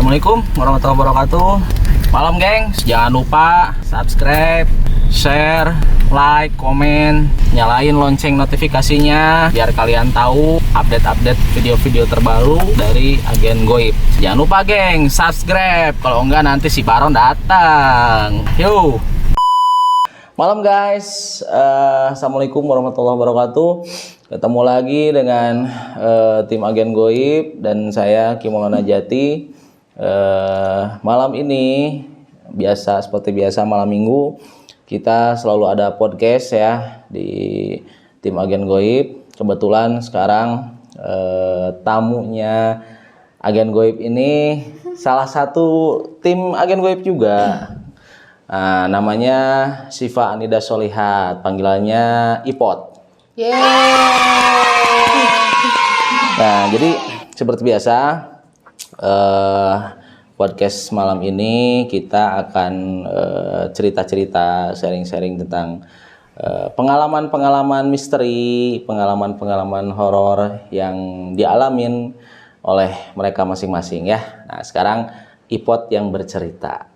Assalamualaikum warahmatullahi wabarakatuh. Malam gengs, jangan lupa subscribe, share, like, komen, nyalain lonceng notifikasinya biar kalian tahu update-update video-video terbaru dari Agen Goib. Jangan lupa geng, subscribe, kalau enggak nanti si Baron datang. Yo. Malam guys, Assalamualaikum warahmatullahi wabarakatuh. Ketemu lagi dengan tim Agen Goib dan saya Kimolana Jati. Malam ini seperti biasa malam minggu kita selalu ada podcast ya di tim Agen Goib. Kebetulan sekarang tamunya Agen Goib ini salah satu tim Agen Goib juga. Nah, namanya Syifa Anida Sholihat, panggilannya Ipot. Nah, jadi seperti biasa podcast malam ini kita akan cerita-cerita, sharing-sharing tentang pengalaman-pengalaman misteri, pengalaman-pengalaman horor yang dialamin oleh mereka masing-masing ya. Nah, sekarang Ipot yang bercerita.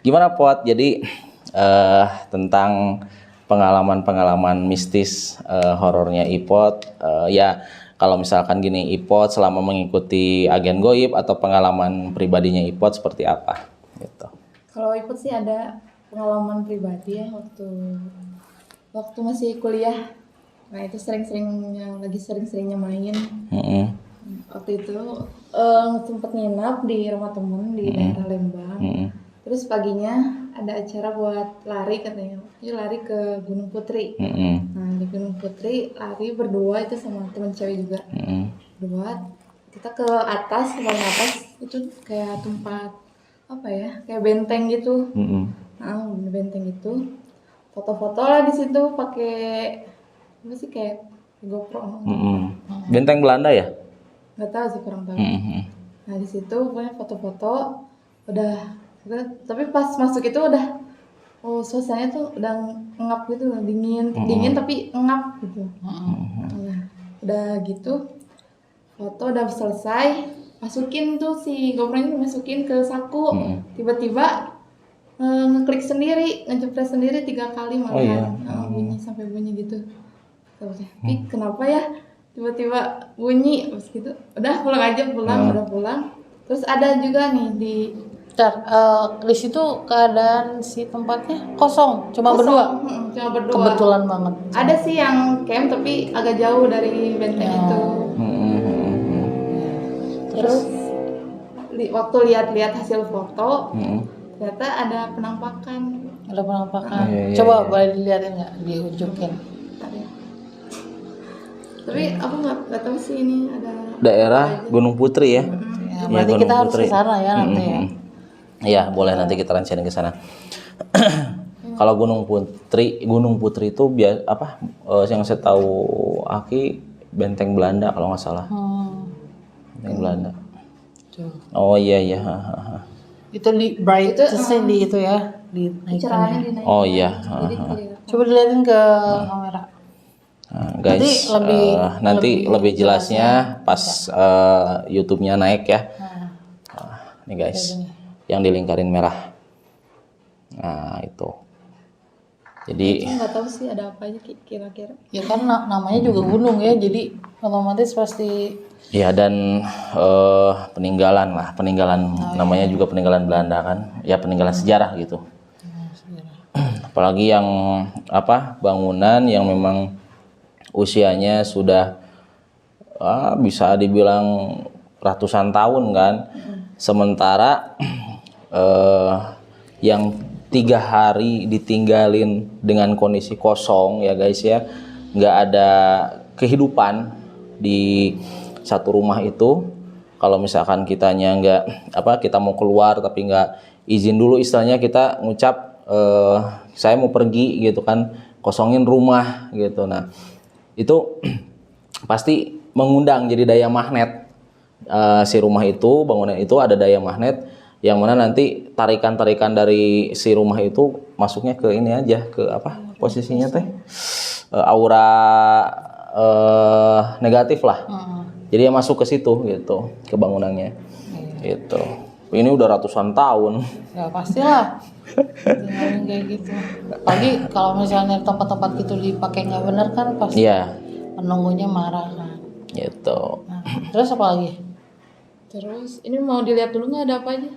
Gimana Pot? Jadi tentang pengalaman-pengalaman mistis horornya Ipot, ya kalau misalkan gini, Ipot selama mengikuti Agen Goib atau pengalaman pribadinya Ipot seperti apa? Gitu. Kalau Ipot sih ada pengalaman pribadi ya waktu masih kuliah. Nah itu lagi sering-seringnya main. Waktu itu sempat nginap di rumah temen di daerah Lembang. Terus paginya ada acara buat lari katanya. Jadi lari ke Gunung Putri. Nah di Gunung Putri lari berdua itu sama teman cewek juga. Berdua kita ke atas, paling atas itu kayak tempat apa ya? Kayak benteng gitu. Nah benteng itu foto-foto lah di situ pakai apa sih kayak GoPro. Benteng Belanda ya? Nggak tahu sih, kurang tahu. Nah di situ pokoknya foto-foto udah, tapi pas masuk itu udah suasananya tuh udah ngap gitu, dingin tapi ngap gitu. Udah gitu foto udah selesai, masukin tuh si GoPro-nya masukin ke saku. Tiba-tiba ngeklik sendiri, ngejepret sendiri 3 kali malahan. Bunyi sampai bunyi gitu. Tapi kenapa ya tiba-tiba bunyi pas gitu, udah pulang. Terus ada juga nih di situ keadaan si tempatnya kosong, cuma berdua. Cuma berdua. Kebetulan banget. Ada sih yang camp tapi agak jauh dari benteng itu. Terus waktu lihat-lihat hasil foto, ternyata ada penampakan. Coba boleh dilihatin nggak, diunjukin. Tapi aku nggak tahu sih ini ada Daerah Gunung Putri ya. Ya, berarti kita harus ke sana ya nanti ya. Iya, boleh nanti kita rencanain ke sana. Kalau Gunung Putri itu yang saya tahu Aki benteng Belanda kalau nggak salah. Benteng Belanda. Oh iya. Itu di Bright di itu ya, dinaikkan. Oh iya. Coba dilihatin ke kamera. Nah, guys, nanti lebih jelasnya pas YouTube-nya naik ya. Nih guys, yang di lingkaran merah. Nah itu. Jadi nggak tahu sih ada apa aja kira-kira. Ya kan namanya juga gunung ya, jadi otomatis pasti. Ya dan peninggalan. Namanya juga peninggalan Belanda kan. Ya peninggalan sejarah gitu. Apalagi yang bangunan yang memang usianya sudah bisa dibilang ratusan tahun kan. Sementara yang 3 hari ditinggalin dengan kondisi kosong ya guys ya, nggak ada kehidupan di satu rumah itu. Kalau misalkan kita mau keluar tapi nggak izin dulu, istilahnya kita ngucap saya mau pergi gitu kan, kosongin rumah gitu. Nah itu pasti mengundang jadi daya magnet si rumah itu, bangunan itu ada daya magnet yang mana nanti tarikan dari si rumah itu masuknya ke ini aja, ke posisinya teh aura negatif lah. Jadi dia masuk ke situ gitu, ke bangunannya. Itu. Ini udah ratusan tahun. Ya pastilah. Tinggalin kayak gitu. Apalagi kalau misalnya tempat-tempat gitu dipakai nggak benar kan pasti Iya. penunggunya marah kan. Gitu. Nah, terus apa lagi? Terus ini mau dilihat dulu nggak ada apa aja?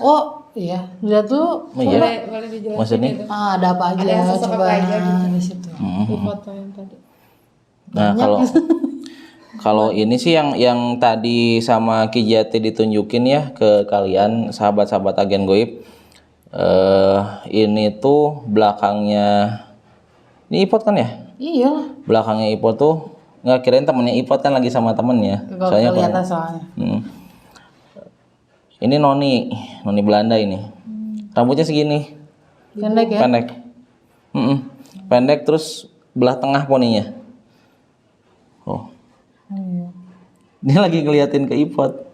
Oh iya, lihat tuh. Oh, iya. Boleh dijelasin Maksudnya? gitu. Ada apa aja? Ada yang sosok Coba apa aja gitu. di situ. Di foto yang tadi. Nah, kalau ini sih yang tadi sama Ki Jati ditunjukin ya ke kalian sahabat-sahabat agen goib. Ini tuh belakangnya ini Ipot kan ya? Iya. Belakangnya Ipot tuh nggak, kirain temennya Ipot kan lagi sama temennya. Kalau kelihatan soalnya. Ini Noni Belanda ini. Rambutnya segini, Pendek ya? pendek. Pendek terus belah tengah poninya. Oh. Iya. Dia lagi ngeliatin ke Ipot.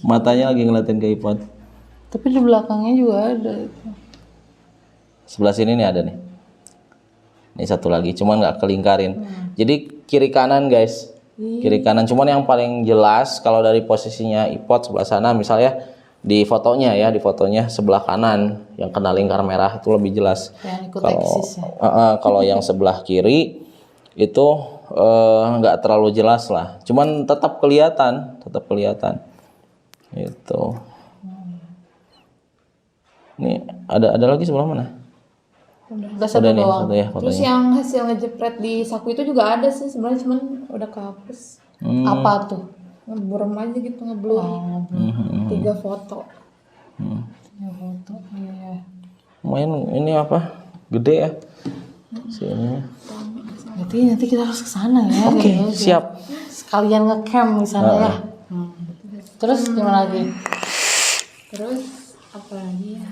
Matanya lagi ngeliatin ke Ipot. Tapi di belakangnya juga ada. Sebelah sini nih ada nih. Ini satu lagi, cuman nggak kelingkarin. Jadi kiri kanan guys. Kiri kanan. Cuman yang paling jelas kalau dari posisinya Ipot sebelah sana, misalnya di fotonya sebelah kanan yang kena lingkar merah itu lebih jelas. Yang ikut Kalau eksis ya. kalau yang sebelah kiri itu nggak terlalu jelas lah. Cuman tetap kelihatan. Itu. Ini ada lagi sebelah mana? Udah. Udah satu Udah nih, doang. satu ya Terus fotonya. yang hasil ngejepret di saku itu juga ada sih sebenarnya, cuman udah kehapus. Apa tuh? Ngeburem aja gitu, ngeblur. 3 foto. Ya foto. Iya. Lumayan ini apa? Gede ya. Sini. Berarti nanti kita harus ke sana ya. Oke, gitu. siap. Sekalian nge-camp di sana ya. Terus gimana lagi? Terus apa lagi ya?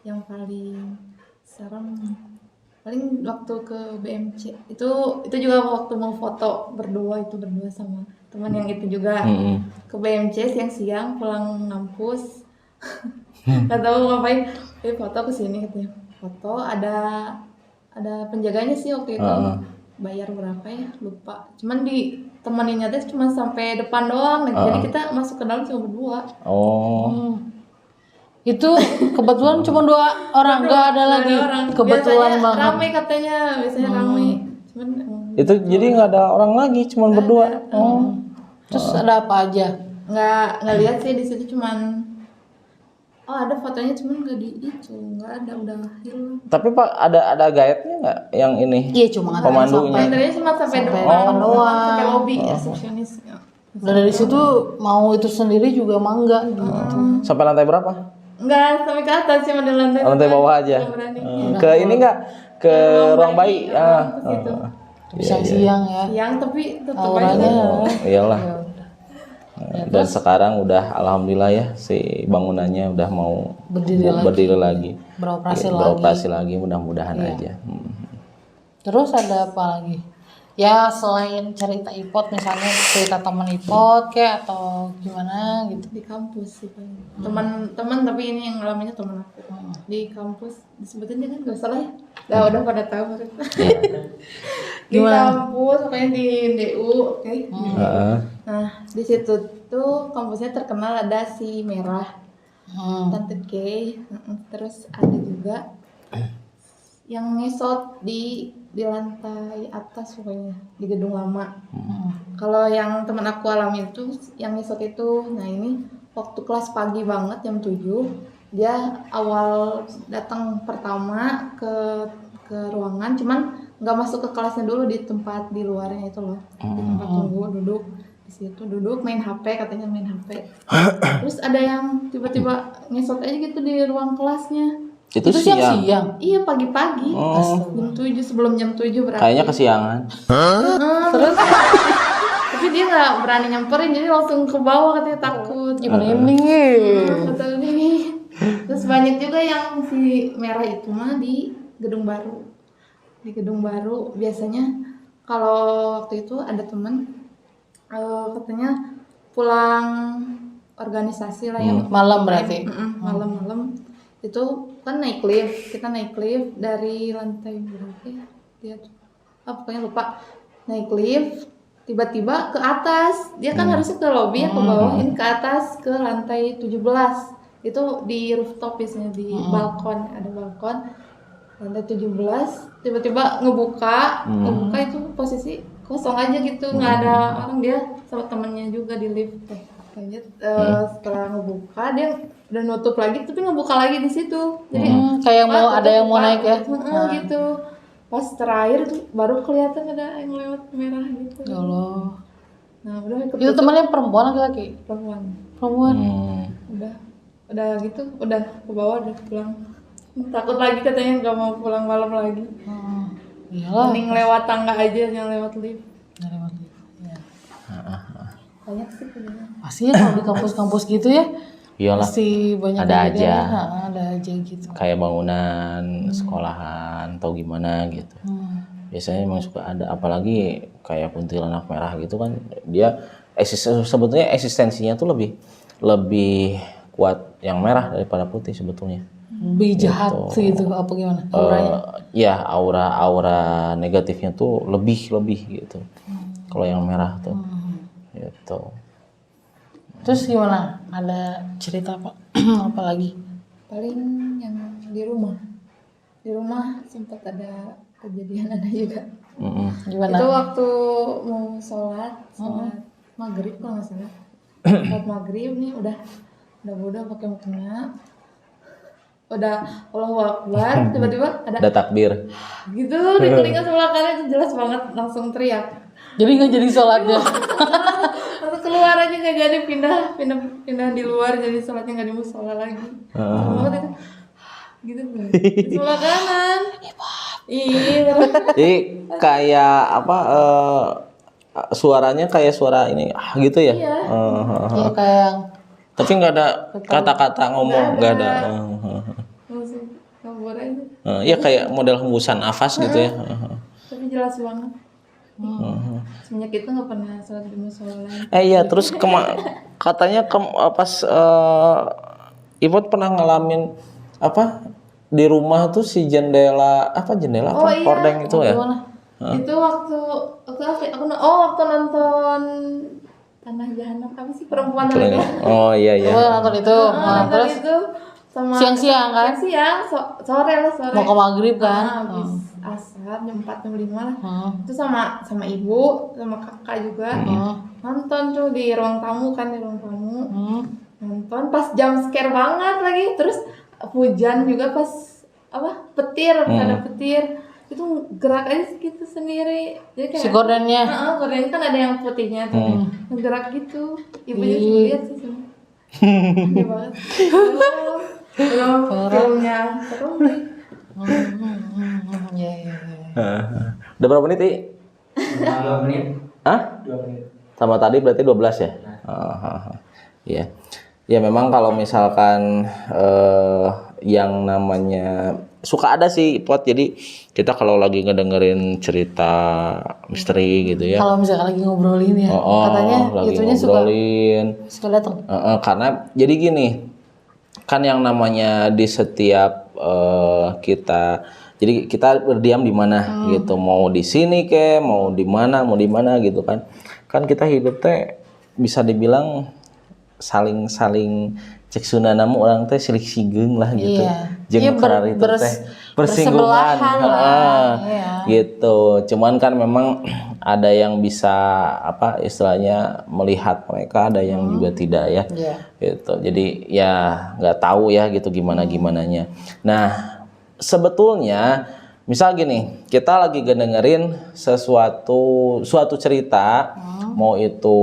Yang paling serem paling waktu ke BMC itu juga waktu mau foto berdua sama teman yang itu juga. Ke BMC siang-siang pulang ngampus nggak tahu ngapain, foto ke sini katanya, foto ada penjaganya sih waktu itu. Bayar berapa ya lupa, cuman di temeninnya teh cuma sampai depan doang. Jadi kita masuk ke dalam cuma berdua. Itu kebetulan cuma 2 orang, nggak ada lagi. Kebetulan biasanya banget. rame katanya, biasanya rame. Cuman Itu jadi nggak ada orang lagi, cuma berdua. Terus ada apa aja? nggak lihat sih di situ, cuman ada fotonya, cuman nggak di itu, nggak ada, udah hilang. Tapi Pak ada guide-nya nggak yang ini? Iya cuma ada Pemandunya. Pengennya cuma sampai depan doang. sampai lobby resepsionis. Dan dari situ mau itu sendiri juga mangga gitu. Sampai lantai berapa? Nggak sampai ke atas, cuma di lantai. Lantai bawah aja. Nggak berani. Ke ini nggak? Ke ruang bayi. Gitu. Siang-siang ya. Siang tapi tetap Auranya. aja. Iyalah. Dan sekarang udah alhamdulillah ya si bangunannya udah mau berdiri lagi. Beroperasi lagi mudah-mudahan aja. Terus ada apa lagi? Ya selain cerita Ipot, misalnya cerita teman Ipot kayak atau gimana gitu. Di kampus sih teman tapi ini yang ngalaminnya teman aku. Di kampus disebutin kan nggak salah ya, udah pada tahu mereka. Di kampus pokoknya di DU, oke. Nah di situ tuh kampusnya terkenal ada si Merah, Tante K. Terus ada juga yang ngesot di lantai atas, pokoknya di gedung lama. Kalau yang teman aku alami itu yang ngesot itu, nah ini waktu kelas pagi banget jam 7, dia awal datang pertama ke ruangan, cuman nggak masuk ke kelasnya dulu, di tempat di luarnya itu loh, di tempat tunggu, duduk di situ, duduk main HP, katanya main HP. Terus ada yang tiba-tiba ngesot aja gitu di ruang kelasnya. Itu siang. Iya pagi-pagi. Jam 7, sebelum jam 7 berarti. Kayaknya kesiangan. Terus tapi dia nggak berani nyamperin, jadi langsung ke bawah, katanya takut. Gimana ini? Betul nih. Terus banyak juga yang si Merah itu mah di gedung baru. Di gedung baru biasanya kalau waktu itu ada temen katanya pulang organisasi lah yang Malam berarti. malam-malam itu kan naik lift, kita naik lift dari lantai berapa ya dia tuh, pokoknya lupa, naik lift tiba-tiba ke atas. Dia kan harusnya ke lobby ya, ke bawah, ini ke atas ke lantai 17. Itu di rooftop biasanya, di balkon, ada balkon. Lantai 17 tiba-tiba ngebuka itu posisi kosong aja gitu, nggak ada orang, dia sama temennya juga di lift. Lanjut setelah ngebuka dia udah nutup lagi tapi ngebuka lagi di situ. Jadi kayak mau ada yang mau naik ya. Gitu. Pas terakhir tuh baru kelihatan ada yang lewat merah gitu. Ya Allah. Nah, udah Itu temannya perempuan laki-laki? perempuan. Udah gitu, udah ke bawah, udah pulang. Takut lagi katanya, nggak mau pulang malam lagi. Iyalah. Mending lewat tangga aja, jangan lewat lift. Nggak lewat lift. Ya. Banyak sih kejadian. Pasti ya kalau di kampus-kampus gitu ya. Iyalah, Pasti banyak ada kejadian aja. ya. Ada aja gitu. kayak bangunan sekolahan atau gimana gitu. Biasanya memang suka ada, apalagi kayak kuntilanak merah gitu kan, dia sebetulnya eksistensinya tuh lebih kuat yang merah daripada putih sebetulnya. Lebih jahat gitu apa gimana? Auranya? Ya aura negatifnya tuh lebih gitu. Kalau yang merah tuh, gitu. Terus gimana? Ada cerita apa? Apa lagi? Paling yang di rumah. Di rumah sempat ada kejadian ada juga. Gimana? Itu waktu mau sholat maghrib kalau nggak salah. Sholat maghrib nih udah pakai mukena. Udah Allahu Akbar, tiba-tiba ada takbir. gitu di telinga sebelah kanan, itu jelas banget, langsung teriak. Jadi nggak jadi sholatnya? Langsung keluar aja, nggak jadi, pindah di luar, jadi sholatnya nggak di musola lagi. Banget itu, gitu di sebelah kanan. Iya. Jadi kayak apa? Suaranya kayak suara ini gitu ya? Iya. Ya kayak Tapi nggak ada kata-kata ngomong, nggak ada. Langsung kabur aja. Ya kayak model hembusan nafas gitu ya. Tapi jelas banget. Semenjak itu nggak pernah sholat di musola lagi. Iya, terus katanya pas Ipot pernah ngalamin apa di rumah tuh si jendela apa iya. hordeng itu ya? gimana? Itu waktu waktu nonton Tanah Jahanam, apa sih, perempuan Tuh, itu? oh iya. Nonton itu. Nonton Terus itu sama siang-siang kan? Siang, sore. Mau ke maghrib kan? Habis asar jam 4 jam 5 lah. Itu sama ibu, sama kakak juga. Nonton tuh di ruang tamu kan, nonton pas jam scare banget lagi, terus hujan juga pas petir, ada petir. Itu gerak aja gitu sendiri. Jadi kayak Si gordennya. gordennya kan ada yang putihnya tuh. Ngegerak gitu. Ibunya lihat sih semua. Aneh banget. Belum filmnya serem nih. Iya. Udah berapa menit, I? 2 menit. Hah? 2 menit. Sama tadi berarti 12 ya? Iya. Ya memang kalau misalkan yang namanya suka ada sih Pot, jadi kita kalau lagi ngedengerin cerita misteri gitu ya. Kalau misalkan lagi ngobrolin ya, katanya lagi itunya ngobrolin. suka datang. Karena jadi gini, kan yang namanya di setiap kita, jadi kita berdiam di mana gitu, mau di sini ke, mau di mana gitu kan. Kan kita hidup teh bisa dibilang saling cek sunanamu orang teh silih sigeung lah gitu. Jeung karari teh bersinggungan. Gitu. Cuman kan memang ada yang bisa istilahnya melihat mereka, ada yang juga tidak ya. Gitu. Jadi ya nggak tahu ya gitu gimananya. Nah, sebetulnya misal gini, kita lagi dengerin suatu cerita, mau itu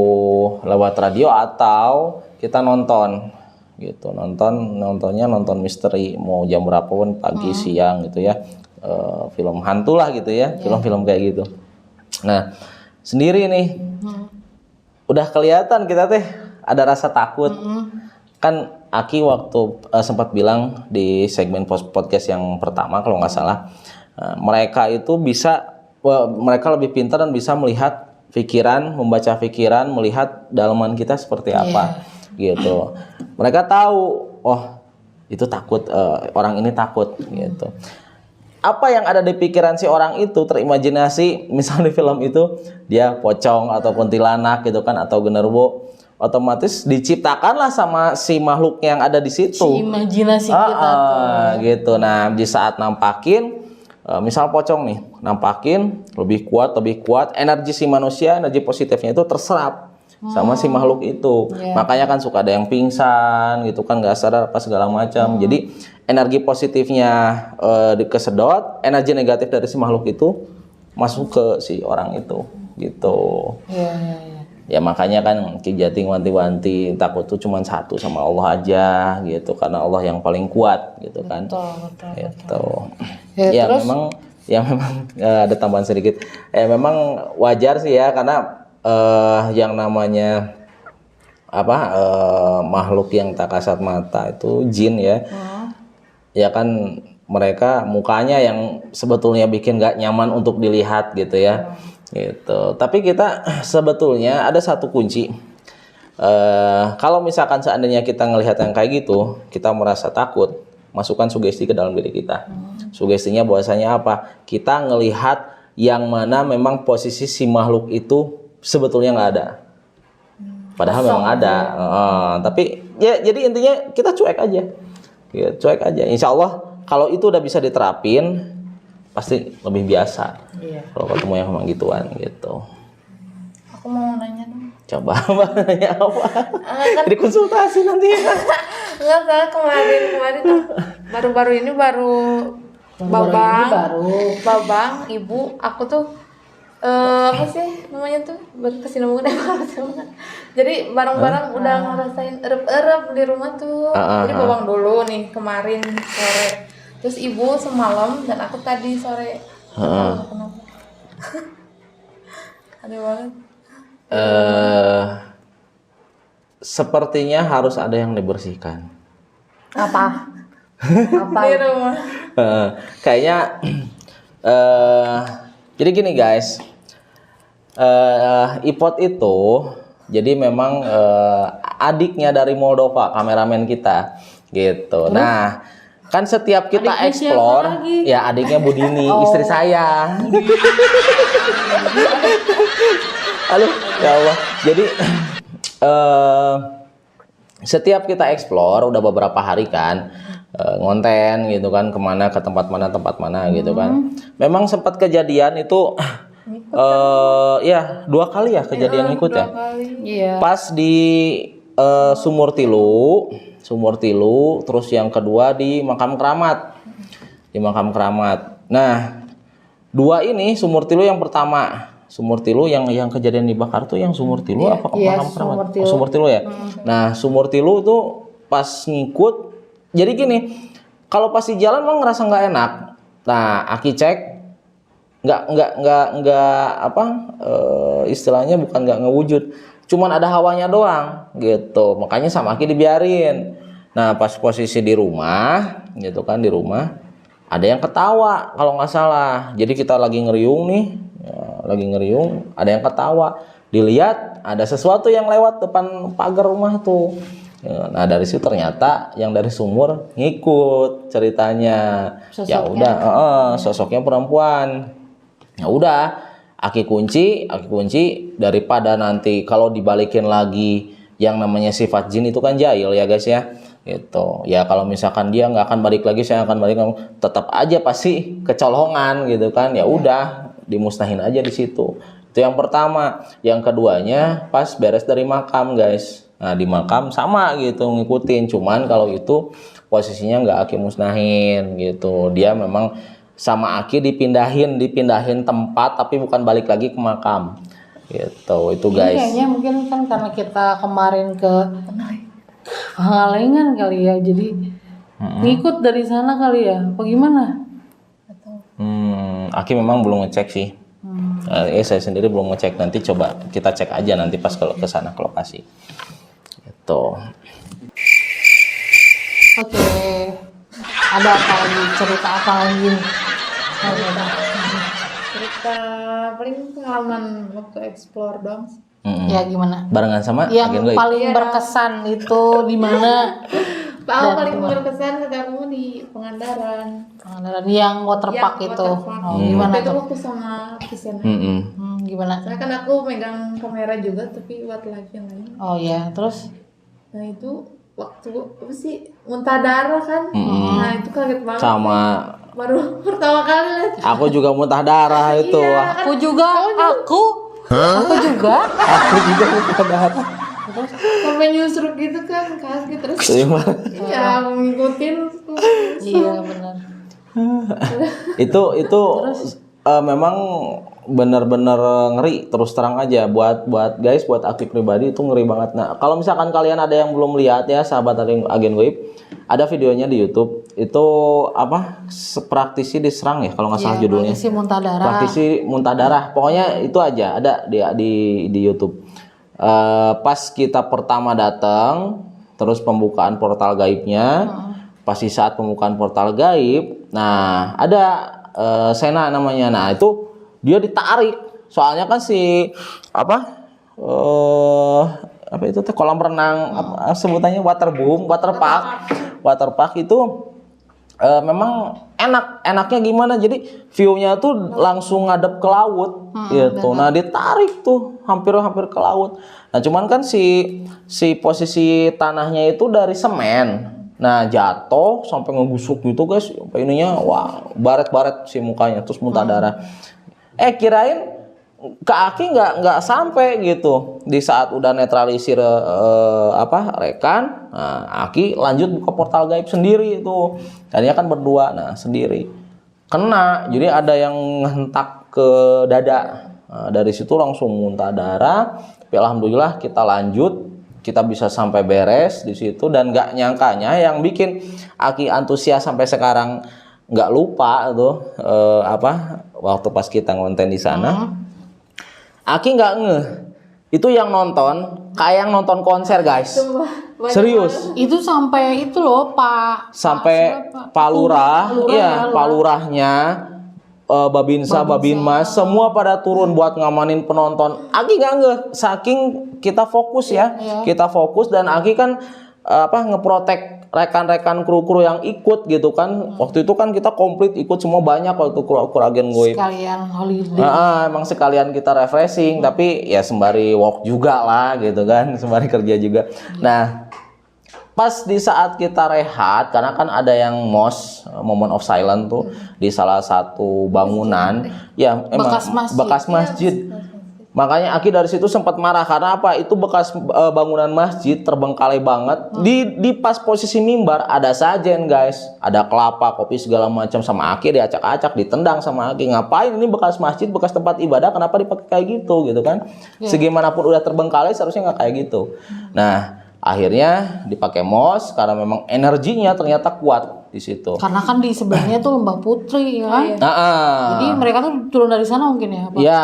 lewat radio atau kita nonton gitu, nontonnya nonton misteri, mau jam berapa pun, pagi siang gitu ya, film hantu lah gitu ya, film-film kayak gitu. Nah sendiri nih udah kelihatan kita teh ada rasa takut. Kan Aki waktu sempat bilang di segmen podcast yang pertama kalau nggak salah, mereka itu mereka lebih pintar dan bisa melihat pikiran, membaca pikiran, melihat dalaman kita seperti apa. Gitu. Mereka tahu, oh itu takut, orang ini takut gitu. apa yang ada di pikiran si orang itu terimajinasi, misalnya di film itu dia pocong atau kuntilanak gitu kan atau genderuwo, otomatis diciptakanlah sama si makhluk yang ada di situ. Si imajinasi kita tuh. Gitu. Nah, di saat nampakin misal pocong nih, nampakin lebih kuat, energi si manusia, energi positifnya itu terserap sama si makhluk itu. Makanya kan suka ada yang pingsan gitu kan, nggak sadar apa segala macam. Jadi energi positifnya kesedot, energi negatif dari si makhluk itu masuk ke si orang itu gitu. Iya. Ya makanya kan Ki Jating wanti-wanti takut tuh cuma satu sama Allah aja gitu, karena Allah yang paling kuat gitu kan. Betul. Gitu. Ya, terus? memang ada tambahan sedikit. Memang wajar sih ya, karena yang namanya makhluk yang tak kasat mata itu jin ya. Ya kan mereka mukanya yang sebetulnya bikin gak nyaman untuk dilihat gitu ya. Gitu. Tapi kita sebetulnya ada satu kunci. Kalau misalkan seandainya kita ngelihat yang kayak gitu, kita merasa takut, masukkan sugesti ke dalam diri kita. Sugestinya bahwasanya apa? Kita ngelihat yang mana memang posisi si makhluk itu sebetulnya nggak ada. Padahal memang ada. Tapi ya jadi intinya kita cuek aja. Ya, cuek aja. Insya Allah kalau itu udah bisa diterapin, pasti lebih biasa. Iya. Kalau ketemu yang memang gituan gitu. Aku mau nanya dong. Coba nanya apa? Jadi konsultasi nanti. Enggak, saya kemarin tuh baru-baru ini Babang, Ibu, aku tuh apa sih namanya tuh berkesinambungan banget. Jadi bareng-bareng udah ngerasain erep-erep di rumah tuh. Jadi Babang dulu nih kemarin sore, terus Ibu semalam dan aku tadi sore. Kenapa? Ada banget. Sepertinya harus ada yang dibersihkan. Apa Di rumah. Kayaknya jadi gini guys, Ipot itu jadi memang adiknya dari Moldova, kameramen kita gitu. Nah, kan setiap kita Adiknya explore, siapa lagi? ya adiknya Budini, istri saya. Halo, ya Allah. Jadi setiap kita explore udah beberapa hari kan ngonten gitu kan, kemana ke tempat mana gitu kan. Memang sempat kejadian itu ya 2 kali ya kejadian ikut ya. Iya. Pas di Sumur Tilu, terus yang kedua di Makam Keramat. Di Makam Keramat. Nah, 2 ini Sumur Tilu yang pertama. Sumur Tilu yang kejadian dibakar tuh yang Sumur Tilu apa Makam Keramat? Sumur Tilu ya. Nah, Sumur Tilu tuh pas ngikut. Jadi gini, kalau pas di jalan memang ngerasa nggak enak. Nah, Aki cek nggak istilahnya bukan nggak ngewujud, cuman ada hawanya doang gitu. Makanya sama Aki dibiarin. Nah, pas posisi di rumah gitu kan, di rumah ada yang ketawa kalau nggak salah. Jadi kita lagi ngeriung nih, ada yang ketawa. Dilihat ada sesuatu yang lewat depan pagar rumah tuh. Nah, dari situ ternyata yang dari sumur ngikut ceritanya. Ya udah, sosoknya perempuan. Ya udah, Aki kunci daripada nanti kalau dibalikin lagi yang namanya sifat jin itu kan jahil ya guys ya. Gitu. Ya kalau misalkan dia nggak akan balik lagi, saya akan balik, tetap aja pasti kecolongan gitu kan. Ya udah, dimusnahin aja di situ. Itu yang pertama. Yang keduanya pas beres dari makam guys. Nah, di makam sama gitu ngikutin, cuman kalau itu posisinya nggak Aki musnahin gitu. Dia memang sama Aki dipindahin tempat tapi bukan balik lagi ke makam. Gitu. Itu guys. Kayaknya mungkin kan karena kita kemarin ke Pangalengan kali ya. Jadi ngikut dari sana kali ya. Apa gimana? Aki memang belum ngecek sih. Saya sendiri belum ngecek, nanti coba kita cek aja nanti pas ke sana ke lokasi. Gitu. Oke. Ada apa lagi? Cerita apa lagi nih? Cerita paling pengalaman waktu explore dong. Ya gimana? Barengan sama yang agen gaib. paling berkesan itu di mana? Tahu paling berkesan ke kamu di Pangandaran. Pangandaran yang waterpark Ya, itu. waterpark. Oh, gimana Waktu itu tuh? waktu sama Kisena. Gimana? Soalnya kan aku megang kamera juga tapi buat live yang lain. Oh iya, terus Nah itu waktu apa sih muntah darah kan? Nah itu kaget banget. Sama Baru pertama kali lihat. aku juga muntah darah itu. Iya. aku juga. Aku juga. Aku juga muntah darah. Sampai nyusruk gitu kan kaget terus. Ya ngikutin. Iya benar. itu memang benar-benar ngeri, terus terang aja buat Aki pribadi itu ngeri banget. Nah kalau misalkan kalian ada yang belum lihat ya sahabat agen Goib, ada videonya di YouTube itu apa praktisi diserang ya kalau nggak salah judulnya, praktisi muntah darah. praktisi muntah darah, pokoknya itu aja ada di YouTube. Pas kita pertama datang, terus pembukaan portal gaibnya, pas di saat pembukaan portal gaib, nah ada Sena namanya, nah itu dia ditarik, soalnya kan si apa itu teh kolam renang apa sebutannya waterpark itu memang enaknya gimana, jadi view-nya tuh langsung ngadep ke laut gitu. Nah ditarik tuh hampir ke laut. Nah cuman kan si posisi tanahnya itu dari semen. Nah jatuh sampai ngegusuk gitu guys, sampai ininya wah baret si mukanya, terus muntah darah. Kirain ke Aki nggak sampai gitu. Di saat udah netralisir rekan, nah, Aki lanjut buka portal gaib sendiri itu. Tadinya kan berdua, nah sendiri kena. Jadi ada yang ngehentak ke dada. Nah, dari situ langsung muntah darah. Tapi alhamdulillah kita lanjut, kita bisa sampai beres di situ, dan nggak nyangkanya yang bikin Aki antusias sampai sekarang nggak lupa tuh waktu pas kita ngonten di sana. Aki nggak ngeh, itu yang nonton kayak yang nonton konser guys. Serius. Itu sampai itu loh Sampai Pak Lurah, iya Pak Lurahnya, Babinsa, Babinmas, semua pada turun buat ngamanin penonton. Aki nggak ngeh, saking kita fokus ya, kita fokus, dan Aki kan ngeprotek rekan-rekan kru yang ikut gitu kan. Waktu itu kan kita komplit ikut semua, banyak waktu kru agen Goib. Sekalian holiday. Emang sekalian kita refreshing, tapi ya sembari walk juga lah gitu kan, sembari kerja juga. Nah, pas di saat kita rehat, karena kan ada yang MOS, moment of silence tuh di salah satu bangunan, ya emang bekas masjid. Makanya Aki dari situ sempat marah karena apa? Itu bekas bangunan masjid terbengkalai banget. Di pas posisi mimbar ada sajen guys, ada kelapa, kopi segala macam, sama Aki diacak-acak, ditendang sama Aki. Ngapain ini bekas masjid, bekas tempat ibadah, kenapa dipakai kayak gitu kan? Segimanapun udah terbengkalai seharusnya nggak kayak gitu. Nah akhirnya dipakai MOS karena memang energinya ternyata kuat di situ. Karena kan di sebelahnya tuh Lembah Putri kan. Jadi mereka tuh turun dari sana mungkin ya, Pak? Ya,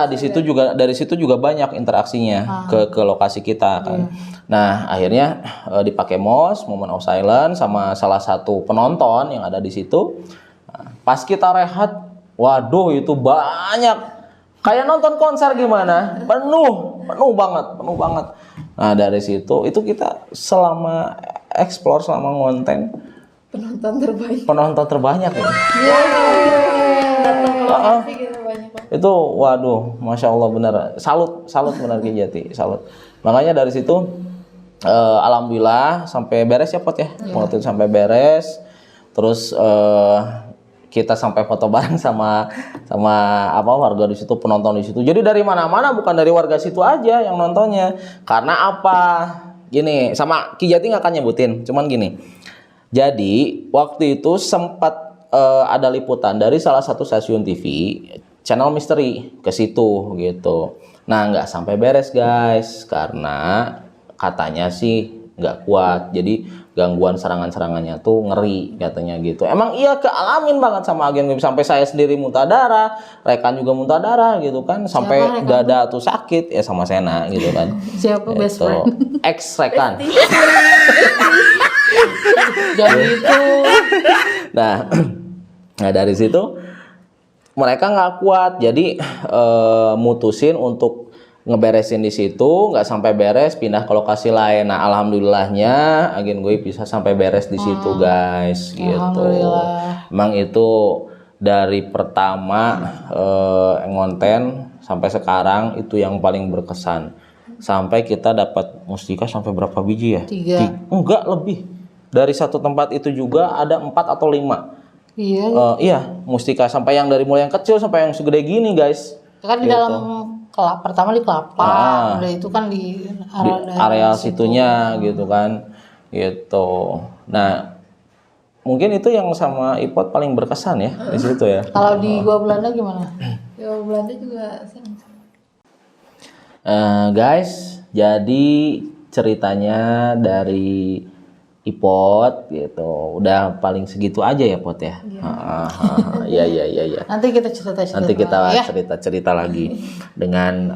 dari situ juga banyak interaksinya ke lokasi kita kan. Nah, akhirnya dipakai MOS, Moment of Silence, sama salah satu penonton yang ada di situ. Nah, pas kita rehat, waduh itu banyak. Kayak nonton konser gimana? Penuh banget. Nah, dari situ itu kita selama explore, selama ngonten, penonton terbanyak ya. Datang ke lokasi gitu banyak banget. Itu waduh, masya Allah, benar, salut benar Kijati, salut. Makanya dari situ alhamdulillah sampai beres ya Pot ya, waktu itu sampai beres, terus kita sampai foto bareng sama warga di situ, penonton di situ. Jadi dari mana-mana, bukan dari warga situ aja yang nontonnya. Karena apa? Gini, sama Kijati nggak akan nyebutin, cuman gini. Jadi waktu itu sempat ada liputan dari salah satu stasiun TV, channel misteri ke situ gitu. Nah nggak sampai beres guys, karena katanya sih nggak kuat. Jadi gangguan serangannya tuh ngeri katanya gitu. Emang iya kealamin banget sama agen Goib, sampai saya sendiri muntah darah, rekan juga muntah darah gitu kan, sampai dada tuh sakit ya sama Sena gitu kan. Siapa best friend? Ex rekan. Jadi itu. Nah dari situ mereka nggak kuat, jadi mutusin untuk ngeberesin di situ, nggak sampai beres pindah ke lokasi lain. Nah, alhamdulillahnya Agen Goib bisa sampai beres di situ, guys. Gitu. Alhamdulillah. Emang itu dari pertama ngonten sampai sekarang itu yang paling berkesan. Sampai kita dapat mustika sampai berapa biji ya? 3. Enggak, lebih. Dari satu tempat itu juga ada 4 atau 5. Iya. Iya, mustika sampai yang dari mulai yang kecil sampai yang segede gini, guys. Itu kan di dalam pertama di kelapa, udah itu kan di area situnya gitu kan. Gitu. Nah, mungkin itu yang sama Ipot paling berkesan ya di situ ya. Kalau di Gua Belanda gimana? Ya Belanda juga senang. Guys, jadi ceritanya dari Ipot gitu, udah paling segitu aja ya Pot ya. Iya. Nanti kita cerita. Nanti kita ya. cerita lagi dengan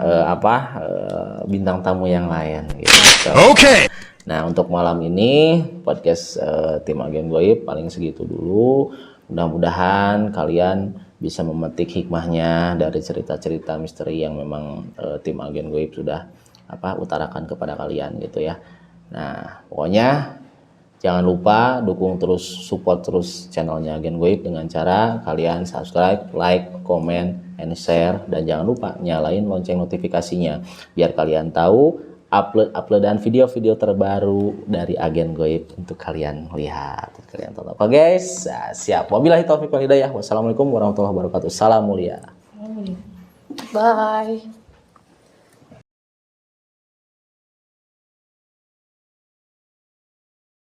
bintang tamu yang lain. Gitu. Oke. Nah, untuk malam ini podcast tim Agen Goib paling segitu dulu. Mudah-mudahan kalian bisa memetik hikmahnya dari cerita-cerita misteri yang memang tim Agen Goib sudah utarakan kepada kalian gitu ya. Nah, pokoknya jangan lupa dukung terus, support terus channelnya Agen Goib dengan cara kalian subscribe, like, comment, and share, dan jangan lupa nyalain lonceng notifikasinya biar kalian tahu uploadan video-video terbaru dari Agen Goib untuk kalian lihat, kalian tonton. Oke guys, siap. Wabillahi taufiq wal hidayah. Wassalamualaikum warahmatullahi wabarakatuh. Salam mulia. Bye.